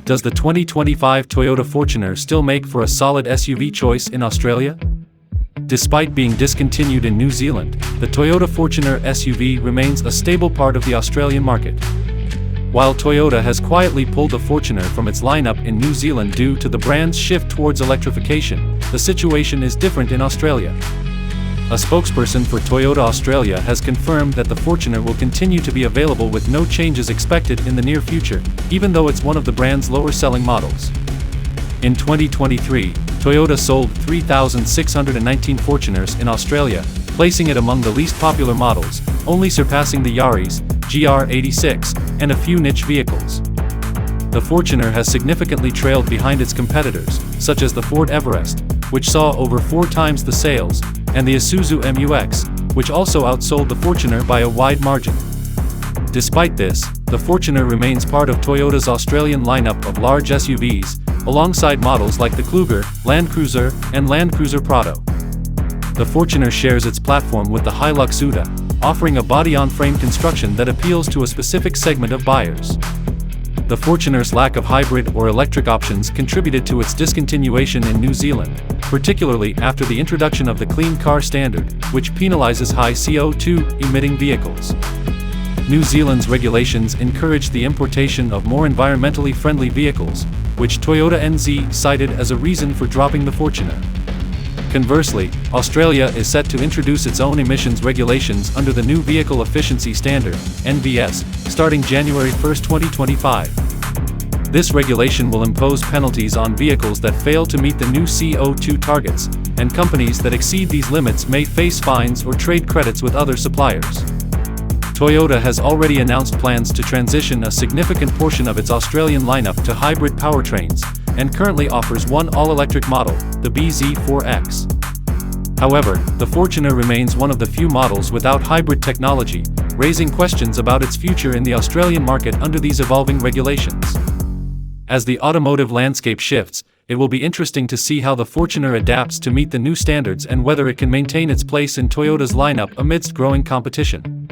Does the 2025 Toyota Fortuner still make for a solid SUV choice in Australia? Despite being discontinued in New Zealand, the Toyota Fortuner SUV remains a stable part of the Australian market. While Toyota has quietly pulled the Fortuner from its lineup in New Zealand due to the brand's shift towards electrification, the situation is different in Australia. A spokesperson for Toyota Australia has confirmed that the Fortuner will continue to be available with no changes expected in the near future, even though it's one of the brand's lower-selling models. In 2023, Toyota sold 3,619 Fortuners in Australia, placing it among the least popular models, only surpassing the Yaris, GR86, and a few niche vehicles. The Fortuner has significantly trailed behind its competitors, such as the Ford Everest, which saw over 4 times the sales, and the Isuzu MU-X, which also outsold the Fortuner by a wide margin. Despite this, the Fortuner remains part of Toyota's Australian lineup of large SUVs, alongside models like the Kluger, LandCruiser, and LandCruiser Prado. The Fortuner shares its platform with the HiLux Isuzu, offering a body-on-frame construction that appeals to a specific segment of buyers. The Fortuner's lack of hybrid or electric options contributed to its discontinuation in New Zealand, particularly after the introduction of the Clean Car Standard, which penalizes high CO2-emitting vehicles. New Zealand's regulations encourage the importation of more environmentally friendly vehicles, which Toyota NZ cited as a reason for dropping the Fortuner. Conversely, Australia is set to introduce its own emissions regulations under the new Vehicle Efficiency Standard, NVS, starting January 1, 2025. This regulation will impose penalties on vehicles that fail to meet the new CO2 targets, and companies that exceed these limits may face fines or trade credits with other suppliers. Toyota has already announced plans to transition a significant portion of its Australian lineup to hybrid powertrains, and currently offers one all-electric model, the BZ4X. However, the Fortuner remains one of the few models without hybrid technology, raising questions about its future in the Australian market under these evolving regulations. As the automotive landscape shifts, it will be interesting to see how the Fortuner adapts to meet the new standards and whether it can maintain its place in Toyota's lineup amidst growing competition.